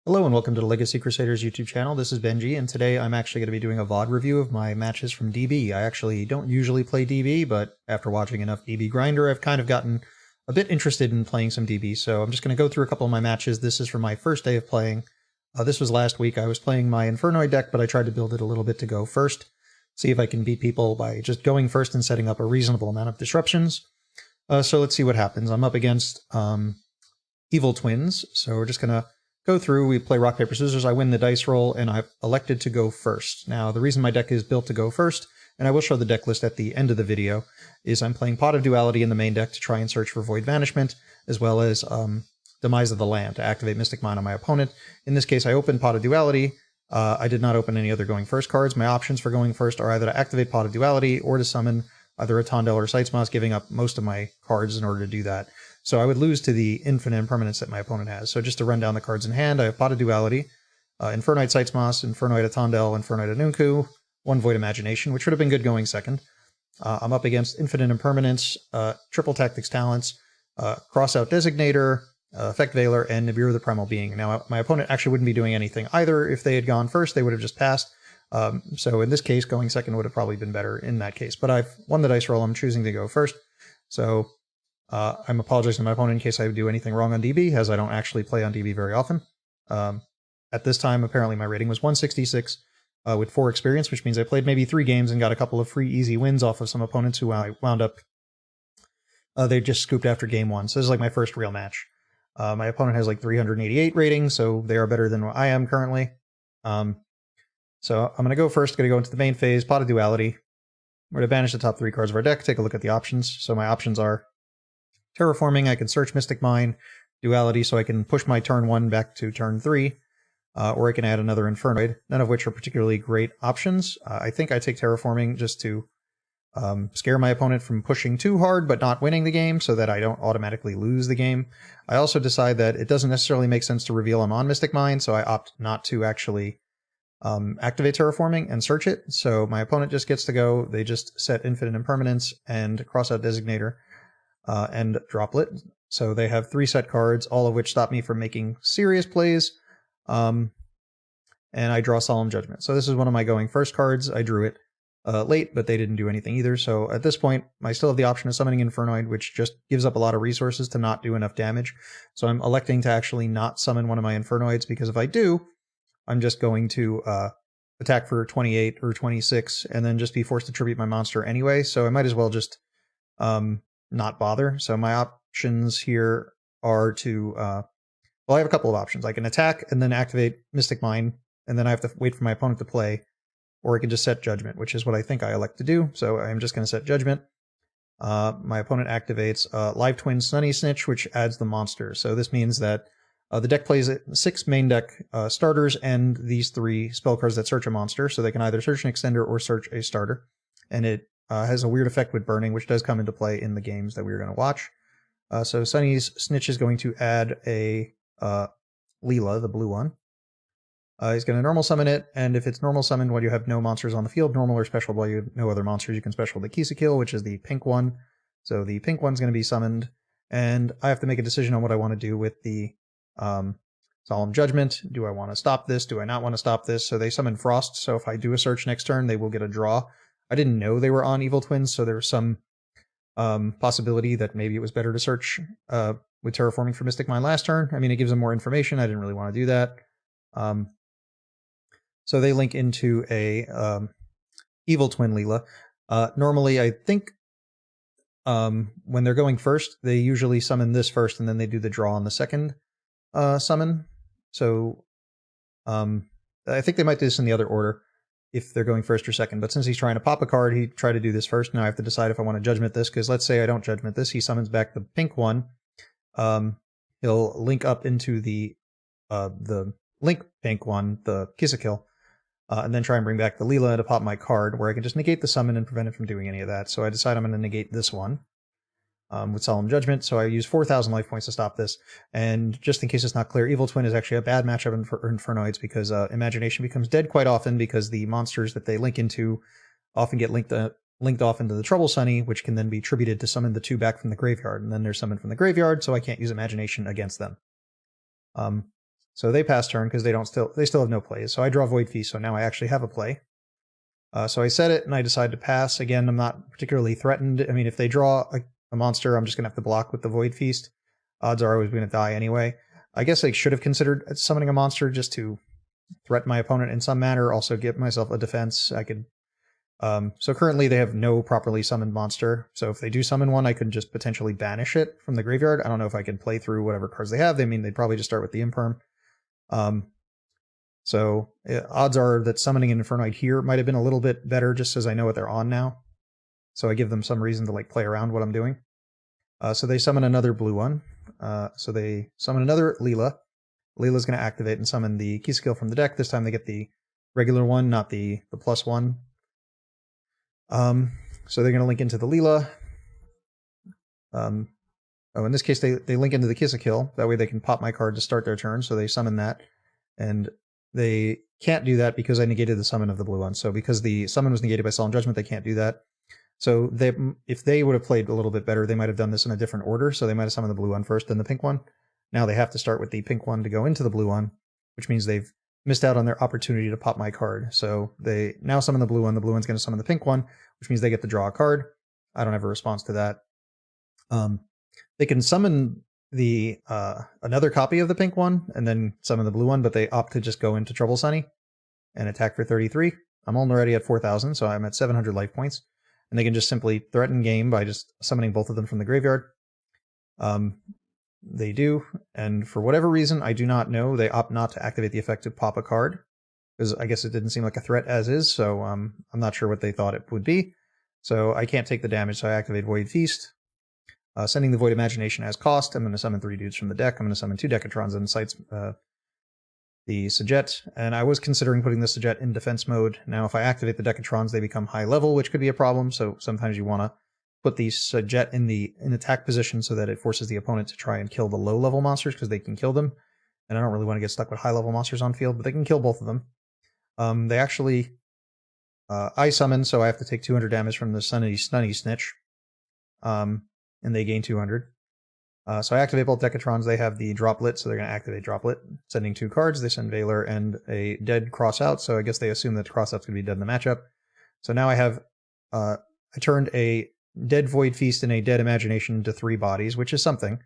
Hello and welcome to the Legacy Crusaders YouTube channel. This is Benji, and today I'm actually going to be doing a VOD review of my matches from DB. I actually don't usually play DB, but after watching enough DB Grinder, I've kind of gotten a bit interested in playing some DB, so I'm just going to go through a couple of my matches. This is from my first day of playing. This was last week. I was playing my Infernoid deck, but I tried to build it a little bit to go first, see if I can beat people by just going first and setting up a reasonable amount of disruptions. So let's see what happens. I'm up against Evil Twins, so we're just going to go through, we play rock, paper, scissors, I win the dice roll, and I've elected to go first. Now, the reason my deck is built to go first, and I will show the deck list at the end of the video, is I'm playing Pot of Duality in the main deck to try and search for Void Vanishment, as well as Demise of the Land to activate Mystic Mine on my opponent. In this case, I opened Pot of Duality. I did not open any other going first cards. My options for going first are either to activate Pot of Duality or to summon either a Tondel or Sightsmoss, giving up most of my cards in order to do that. So I would lose to the infinite impermanence that my opponent has. So just to run down the cards in hand, I have Pot of Duality, Infernoid Sightsmoss, Infernoid Tondel, Infernoid Anunku, one Void Imagination, which would have been good going second. I'm up against Infinite Impermanence, Triple Tactics Talents, Crossout Designator, Effect Veiler, and Nibiru the Primal Being. Now, my opponent actually wouldn't be doing anything either. If they had gone first, they would have just passed. So in this case, going second would have probably been better in that case. But I've won the dice roll. I'm choosing to go first. So I'm apologizing to my opponent in case I do anything wrong on DB, as I don't actually play on DB very often. At this time, apparently my rating was 166 with 4 experience, which means I played maybe 3 games and got a couple of free easy wins off of some opponents who I wound up, they just scooped after game 1. So this is like my first real match. My opponent has like 388 ratings, so they are better than what I am currently. So I'm going to go first, going to go into the main phase, Pot of Duality. We're going to banish the top 3 cards of our deck, take a look at the options. So my options are Terraforming, I can search Mystic Mine, Duality, so I can push my turn 1 back to turn 3, or I can add another Infernoid, none of which are particularly great options. I think I take Terraforming just to scare my opponent from pushing too hard but not winning the game so that I don't automatically lose the game. I also decide that it doesn't necessarily make sense to reveal I'm on Mystic Mine, so I opt not to actually activate Terraforming and search it. So my opponent just gets to go, they just set Infinite Impermanence and Crossout Designator, and Droplet. So they have 3 set cards, all of which stop me from making serious plays. And I draw Solemn Judgment. So this is one of my going first cards. I drew it late, but they didn't do anything either. So at this point, I still have the option of summoning Infernoid, which just gives up a lot of resources to not do enough damage. So I'm electing to actually not summon one of my Infernoids, because if I do, I'm just going to attack for 28 or 26 and then just be forced to tribute my monster anyway. So I might as well just not bother. So my options here are to, well, I have a couple of options. I can attack and then activate Mystic Mine, and then I have to wait for my opponent to play, or I can just set Judgment, which is what I think I elect to do. So I'm just going to set Judgment. My opponent activates Live Twin Sunny Snitch, which adds the monster. So this means that the deck plays 6 main deck starters and these 3 spell cards that search a monster, so they can either search an extender or search a starter. And it has a weird effect with burning, which does come into play in the games that we're going to watch. So Sunny's Snitch is going to add a Leela, the blue one. He's going to normal summon it, and if it's normal summoned while you have no monsters on the field, normal or special while you have no other monsters, you can special the Kill, which is the pink one. So the pink one's going to be summoned, and I have to make a decision on what I want to do with the Solemn Judgment. Do I want to stop this? Do I not want to stop this? So they summon Frost, so if I do a search next turn, they will get a draw. I didn't know they were on Evil Twins, so there was some possibility that maybe it was better to search with Terraforming for Mystic Mine last turn. I mean, it gives them more information. I didn't really want to do that. So they link into a Evil Twin Leela. Normally, I think when they're going first, they usually summon this first, and then they do the draw on the second summon. So I think they might do this in the other order if they're going first or second, but since he's trying to pop a card, he tried to do this first. Now I have to decide if I want to Judgment this, because let's say I don't Judgment this, he summons back the pink one. He'll link up into the link pink one, the Kill, and then try and bring back the Leela to pop my card, where I can just negate the summon and prevent it from doing any of that. So I decide I'm going to negate this one with Solemn Judgment, so I use 4,000 life points to stop this. And just in case it's not clear, Evil Twin is actually a bad matchup for Infernoids, because Imagination becomes dead quite often, because the monsters that they link into often get linked off into the Trouble Sunny, which can then be tributed to summon the 2 back from the graveyard, and then they're summoned from the graveyard, so I can't use Imagination against them. So they pass turn because they still have no plays. So I draw Void Feast, so now I actually have a play. So I set it and I decide to pass. Again, I'm not particularly threatened. I mean, if they draw a monster, I'm just going to have to block with the Void Feast. Odds are I was going to die anyway. I guess I should have considered summoning a monster just to threaten my opponent in some manner, also give myself a defense. I could. So currently they have no properly summoned monster. So if they do summon one, I could just potentially banish it from the graveyard. I don't know if I can play through whatever cards they have. They'd probably just start with the Imperm. So odds are that summoning an Infernoid here might have been a little bit better just as I know what they're on now. So I give them some reason to like play around what I'm doing. So they summon another blue one. So they summon another Leela. Leela's going to activate and summon the key skill from the deck. This time they get the regular one, not the +1. So they're going to link into the Leela. In this case, they link into the Kiss a Kill. That way they can pop my card to start their turn, so they summon that. And they can't do that because I negated the summon of the blue one. So because the summon was negated by Solemn Judgment, they can't do that. So if they would have played a little bit better, they might have done this in a different order. So they might have summoned the blue one first, then the pink one. Now they have to start with the pink one to go into the blue one, which means they've missed out on their opportunity to pop my card. So they now summon the blue one. The blue one's going to summon the pink one, which means they get to draw a card. I don't have a response to that. They can summon the another copy of the pink one and then summon the blue one, but they opt to just go into Trouble Sunny and attack for 33. I'm already at 4,000, so I'm at 700 life points. And they can just simply threaten game by just summoning both of them from the graveyard. They do, and for whatever reason, I do not know, they opt not to activate the effect to pop a card, because I guess it didn't seem like a threat as is, so I'm not sure what they thought it would be. So I can't take the damage, so I activate Void Feast. Sending the Void Imagination as cost, I'm going to summon 3 dudes from the deck. I'm going to summon 2 Decatrons and Sights the Sajet, and I was considering putting the Sajet in defense mode. Now if I activate the Decatrons, they become high level, which could be a problem, so sometimes you want to put the Sajet in attack position so that it forces the opponent to try and kill the low level monsters, because they can kill them. And I don't really want to get stuck with high level monsters on field, but they can kill both of them. They actually I summon, so I have to take 200 damage from the Sunny Snitch. And they gain 200. So I activate both Decatrons. They have the Droplet, so they're going to activate Droplet. Sending 2 cards, they send Valor and a dead Crossout, so I guess they assume that Crossout's going to be dead in the matchup. So now I have, I turned a dead Void Feast and a dead Imagination into 3 bodies, which is something.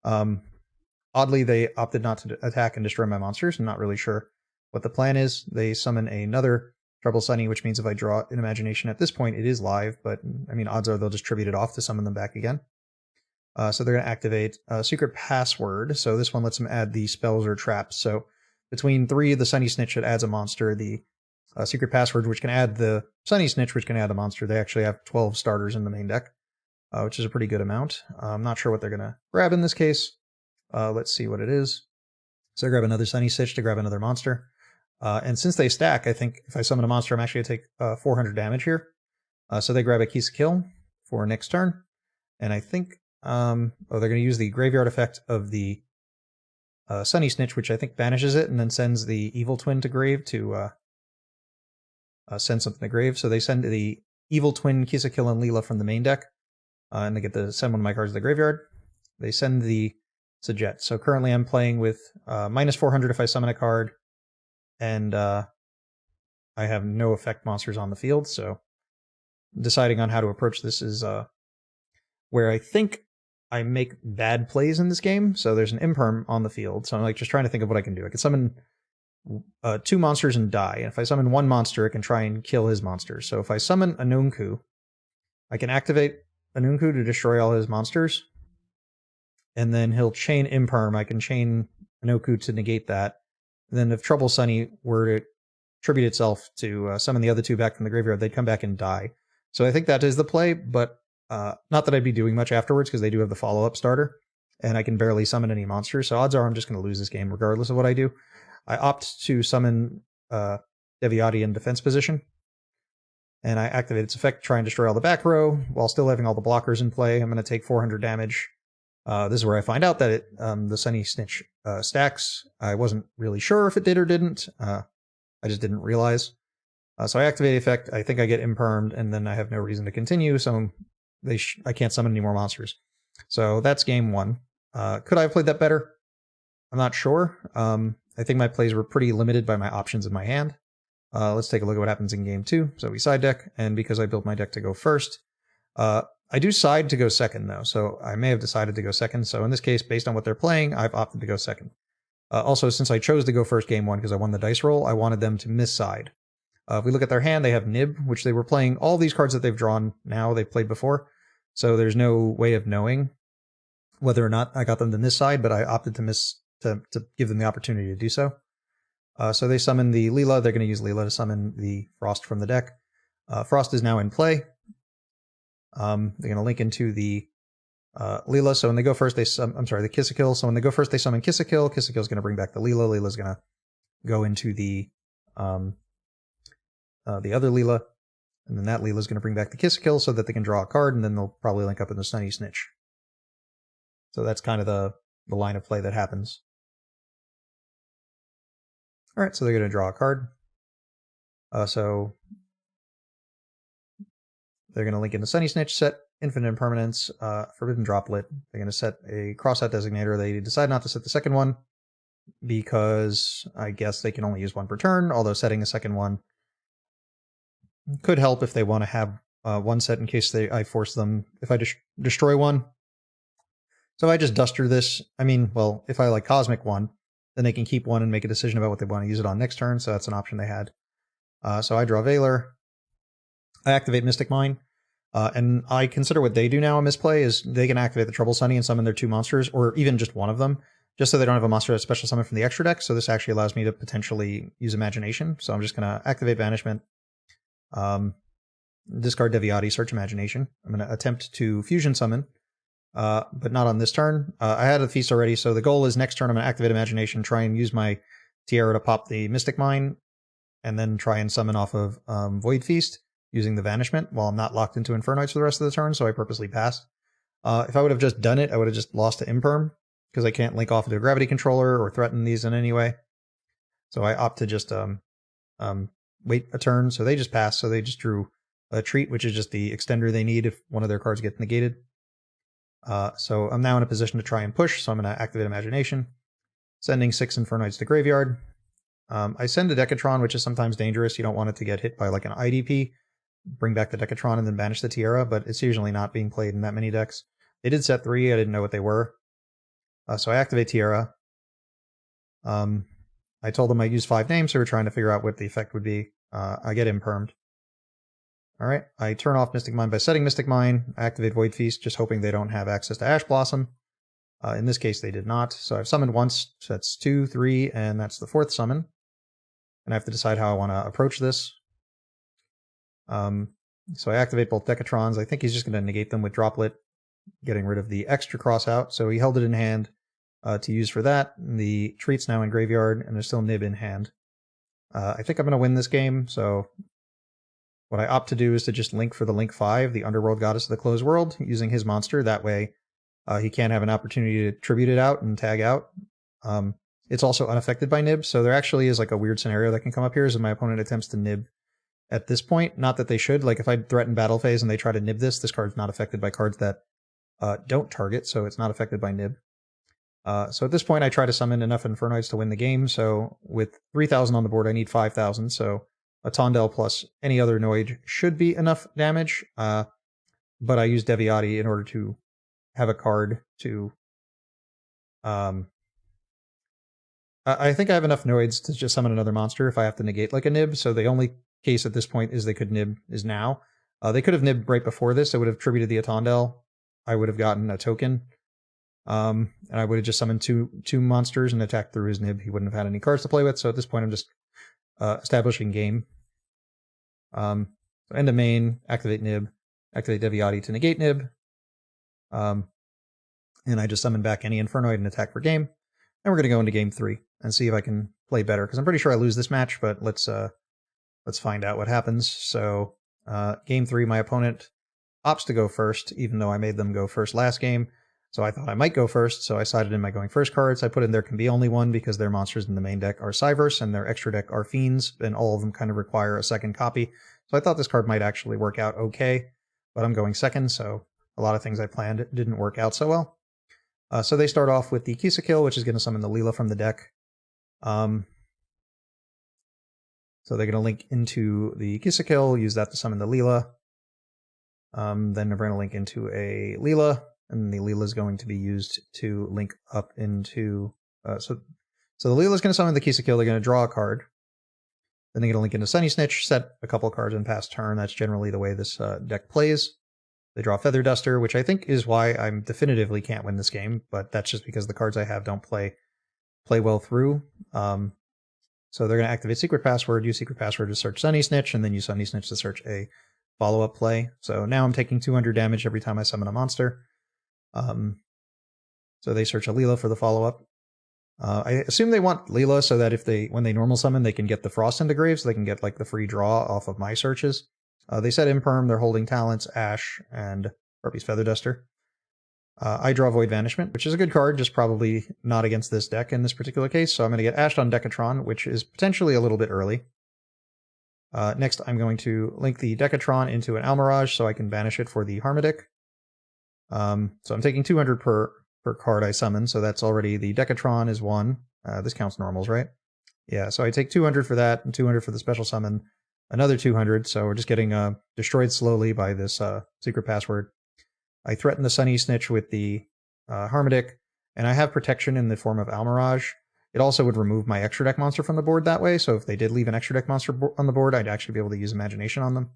Oddly, they opted not to attack and destroy my monsters. I'm not really sure what the plan is. They summon another Trouble Sunny, which means if I draw an Imagination at this point, it is live, but I mean, odds are they'll just tribute it off to summon them back again. So they're going to activate Secret Password. So this one lets them add the spells or traps. So between 3, the Sunny Snitch that adds a monster, the Secret Password, which can add the Sunny Snitch, which can add a monster. They actually have 12 starters in the main deck, which is a pretty good amount. I'm not sure what they're going to grab in this case. Let's see what it is. So I grab another Sunny Snitch to grab another monster. And since they stack, I think if I summon a monster, I'm actually going to take 400 damage here. So they grab a Kiss a Kill for next turn. And I think, they're going to use the graveyard effect of the Sunny Snitch, which I think banishes it and then sends the Evil Twin to grave to send something to grave. So they send the Evil Twin, Kiss a Kill, and Leela from the main deck. And they get to send one of my cards to the graveyard. They send the Sajet. So currently I'm playing with minus 400 if I summon a card. And I have no effect monsters on the field, so deciding on how to approach this is where I think I make bad plays in this game. So there's an Imperm on the field, so I'm like just trying to think of what I can do. I can summon 2 monsters and die, and if I summon 1 monster, it can try and kill his monsters. So if I summon Anunku, I can activate Anunku to destroy all his monsters, and then he'll chain Imperm. I can chain Anunku to negate that. Then if Trouble Sunny were to tribute itself to summon the other 2 back from the graveyard, they'd come back and die. So I think that is the play, but not that I'd be doing much afterwards, because they do have the follow-up starter, and I can barely summon any monsters, so odds are I'm just going to lose this game regardless of what I do. I opt to summon Deviati in defense position, and I activate its effect, try and destroy all the back row, while still having all the blockers in play. I'm going to take 400 damage. This is where I find out that the Sunny Snitch stacks. I wasn't really sure if it did or didn't. I just didn't realize. So I activate the effect. I think I get impermed, and then I have no reason to continue, so I can't summon any more monsters. So that's game 1. Could I have played that better? I'm not sure. I think my plays were pretty limited by my options in my hand. Let's take a look at what happens in game 2. So we side deck, and because I built my deck to go first, I do side to go second, though, so I may have decided to go second. So in this case, based on what they're playing, I've opted to go second. Also, since I chose to go first game 1 because I won the dice roll, I wanted them to miss side. If we look at their hand, they have Nib, which they were playing. All these cards that they've drawn now, they've played before, so there's no way of knowing whether or not I got them to miss side, but I opted to miss to give them the opportunity to do so. So they summon the Leela. They're going to use Leela to summon the Frost from the deck. Frost is now in play. They're going to link into the Leela. So when they go first, they the Kiss-a-Kill. So when they go first, they summon Kiss-a-Kill. Kiss-a-Kill is going to bring back the Leela. Leela's going to go into the other Leela, and then that Leela is going to bring back the Kiss-a-Kill so that they can draw a card, and then they'll probably link up in the Sunny Snitch. So that's kind of the line of play that happens. All right, so they're going to draw a card. So they're going to link in the Sunny Snitch, set Infinite Impermanence, Forbidden Droplet. They're going to set a Crossout Designator. They decide not to set the second one because I guess they can only use one per turn, although setting a second one could help if they want to have one set in case I force them, if I destroy one. So I just duster this. I mean, well, if I like Cosmic one, then they can keep one and make a decision about what they want to use it on next turn, so that's an option they had. So I draw Valor. I activate Mystic Mine. And I consider what they do now in misplay is they can activate the Trouble Sunny and summon their 2 monsters, or even just one of them, just so they don't have a monster that's special summon from the extra deck. So this actually allows me to potentially use Imagination. So I'm just going to activate Banishment, discard Deviati, search Imagination. I'm going to attempt to Fusion Summon, but not on this turn. I had a Feast already, so the goal is next turn I'm going to activate Imagination, try and use my Tiara to pop the Mystic Mine, and then try and summon off of Void Feast using the Vanishment while I'm not locked into Infernoids for the rest of the turn, so I purposely passed. If I would have just done it, I would have just lost to Imperm, because I can't link off into a Gravity Controller or threaten these in any way. So I opt to just wait a turn, so they just pass, so they just drew a Treat, which is just the extender they need if one of their cards gets negated. So I'm now in a position to try and push, so I'm going to activate Imagination, sending 6 Infernoids to Graveyard. I send a Decatron, which is sometimes dangerous. You don't want it to get hit by like an IDP. Bring back the Decatron and then banish the Tiara, but it's usually not being played in that many decks. They did set 3, I didn't know what they were. So I activate Tiara. I told them I use 5 names, so we're trying to figure out what the effect would be. I get Impermed. Alright, I turn off Mystic Mine by setting Mystic Mine. I activate Void Feast, just hoping they don't have access to Ash Blossom. In this case, they did not. So I've summoned once, so that's 2, 3, and that's the 4th summon. And I have to decide how I want to approach this. So I activate both Decatrons. I think he's just going to negate them with Droplet, getting rid of the extra cross out. So he held it in hand to use for that. The Treat's now in Graveyard, and there's still Nib in hand. I think I'm going to win this game, so what I opt to do is to just link for the Link 5, the Underworld Goddess of the Closed World, using his monster. That way he can't have an opportunity to tribute it out and tag out. It's also unaffected by Nib, so there actually is like a weird scenario that can come up here, is if my opponent attempts to Nib at this point. Not that they should. Like if I threaten Battle Phase and they try to Nib this card's not affected by cards that don't target, so it's not affected by Nib. So at this point I try to summon enough Infernoids to win the game, so with 3,000 on the board I need 5,000, so a Tondel plus any other Noid should be enough damage, but I use Deviati in order to have a card to... I think I have enough Noids to just summon another monster if I have to negate like a Nib, so the only case at this point is they could Nib is now. They could have Nibbed right before this. I would have tributed the Atondel. I would have gotten a token. And I would have just summoned two monsters and attacked through his Nib. He wouldn't have had any cards to play with, so at this point I'm just establishing game. End of main, activate Nib, activate Deviati to negate Nib. And I just summon back any Infernoid and attack for game. And we're going to go into game 3 and see if I can play better, because I'm pretty sure I lose this match, but let's find out what happens. So game 3, my opponent opts to go first, even though I made them go first last game. So I thought I might go first, so I sided in my going first cards. I put in there can be only one because their monsters in the main deck are Cyverse and their extra deck are Fiends, and all of them kind of require a second copy. So I thought this card might actually work out okay, but I'm going second, so a lot of things I planned didn't work out so well. So they start off with the Kiss-a-Kill, which is going to summon the Leela from the deck. So they're going to link into the Kisakill, use that to summon the Leela. Then they're going to link into a Leela, and the Leela is going to be used to link up into... So the Leela is going to summon the Kisakill, they're going to draw a card. Then they're going to link into Sunny Snitch, set a couple cards and pass turn. That's generally the way this deck plays. They draw Feather Duster, which I think is why I definitively can't win this game, but that's just because the cards I have don't play well through. So they're going to activate Secret Password, use Secret Password to search Sunny Snitch, and then use Sunny Snitch to search a follow-up play. So now I'm taking 200 damage every time I summon a monster. So they search a Leela for the follow-up. I assume they want Leela so that when they normal summon, they can get the Frost into Grave, so they can get like the free draw off of my searches. They said Imperm, they're holding Talents, Ash, and Harpy's Feather Duster. I draw Void Vanishment, which is a good card, just probably not against this deck in this particular case, so I'm going to get Ashed on Decatron, which is potentially a little bit early. Next, I'm going to link the Decatron into an Almirage so I can banish it for the Harmodic. So I'm taking 200 per card I summon, so that's already... The Decatron is 1. This counts normals, right? Yeah, so I take 200 for that, and 200 for the special summon, another 200, so we're just getting destroyed slowly by this Secret Password. I threaten the Sunny Snitch with the Harmodic, and I have protection in the form of Almirage. It also would remove my extra deck monster from the board that way, so if they did leave an extra deck monster on the board, I'd actually be able to use Imagination on them.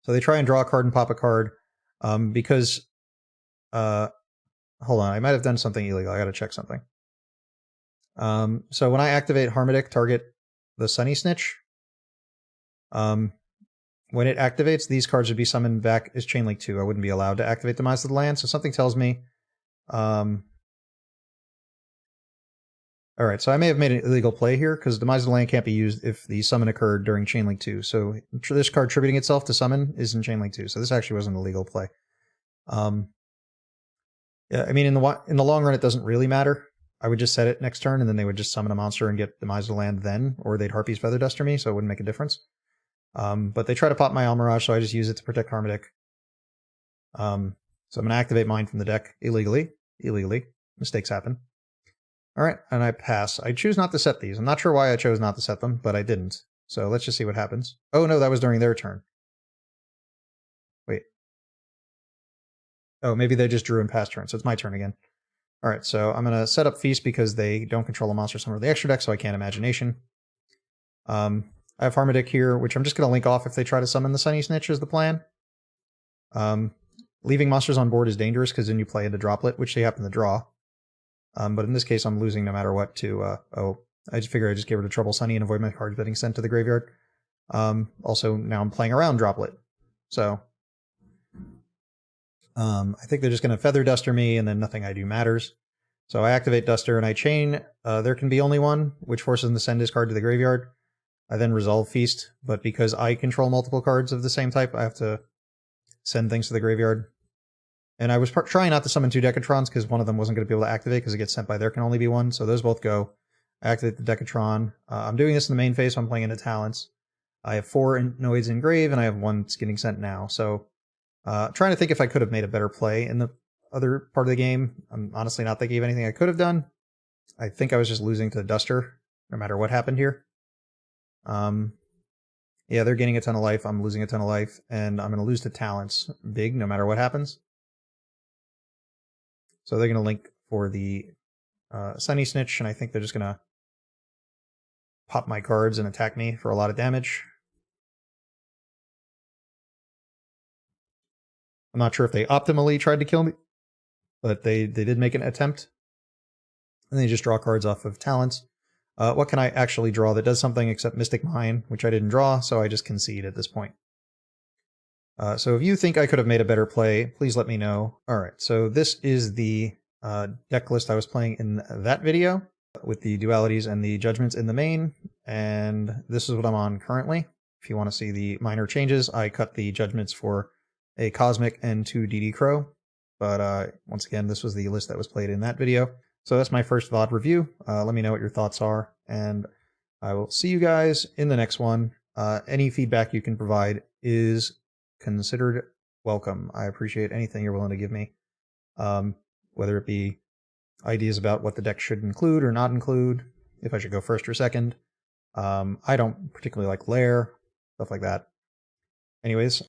So they try and draw a card and pop a card, because... hold on, I might have done something illegal. I gotta check something. So when I activate Harmodic, target the Sunny Snitch. When it activates, these cards would be summoned back as Chainlink 2. I wouldn't be allowed to activate Demise of the Land, so something tells me... Alright, so I may have made an illegal play here, because Demise of the Land can't be used if the summon occurred during Chainlink 2. So this card tributing itself to summon is in Chainlink 2, so this actually wasn't an illegal play. Yeah, I mean, in the long run, it doesn't really matter. I would just set it next turn, and then they would just summon a monster and get Demise of the Land then, or they'd Harpy's Feather Duster me, so it wouldn't make a difference. But they try to pop my Almirage, so I just use it to protect Harmodic. So I'm going to activate mine from the deck illegally. Mistakes happen. Alright, and I pass. I choose not to set these. I'm not sure why I chose not to set them, but I didn't. So let's just see what happens. Oh no, that was during their turn. Wait. Oh, maybe they just drew in past turn, so it's my turn again. Alright, so I'm going to set up Feast because they don't control a monster summoner of the extra deck, so I can't Imagination. I have Harmodic here, which I'm just going to link off if they try to summon the Sunny Snitch is the plan. Leaving monsters on board is dangerous because then you play into Droplet, which they happen to draw. But in this case, I'm losing no matter what to... I just figure I just get rid of Trouble Sunny and avoid my cards getting sent to the graveyard. Also, now I'm playing around Droplet. So... I think they're just going to Feather Duster me, and then nothing I do matters. So I activate Duster, and I chain. There can be only one, which forces them to send his card to the graveyard. I then resolve Feast, but because I control multiple cards of the same type, I have to send things to the graveyard. And I was trying not to summon 2 Decatrons, because one of them wasn't going to be able to activate, because it gets sent by there can only be one, so those both go. I activate the Decatron. I'm doing this in the main phase, so I'm playing into Talents. I have 4 Noids in Grave, and I have 1 that's getting sent now, so... trying to think if I could have made a better play in the other part of the game. I'm honestly not thinking of anything I could have done. I think I was just losing to Duster, no matter what happened here. Yeah, they're gaining a ton of life, I'm losing a ton of life, and I'm going to lose to Talents big, no matter what happens. So they're going to link for the Sunny Snitch, and I think they're just going to pop my cards and attack me for a lot of damage. I'm not sure if they optimally tried to kill me, but they did make an attempt. And they just draw cards off of Talents. What can I actually draw that does something except Mystic Mine, which I didn't draw, so I just concede at this point. So if you think I could have made a better play, please let me know. Alright, so this is the deck list I was playing in that video, with the dualities and the judgments in the main, and this is what I'm on currently. If you want to see the minor changes, I cut the judgments for a Cosmic and 2 DD Crow, but once again, this was the list that was played in that video. So that's my first VOD review. Let me know what your thoughts are, and I will see you guys in the next one. Any feedback you can provide is considered welcome. I appreciate anything you're willing to give me, whether it be ideas about what the deck should include or not include, if I should go first or second. I don't particularly like Lair, stuff like that. Anyways,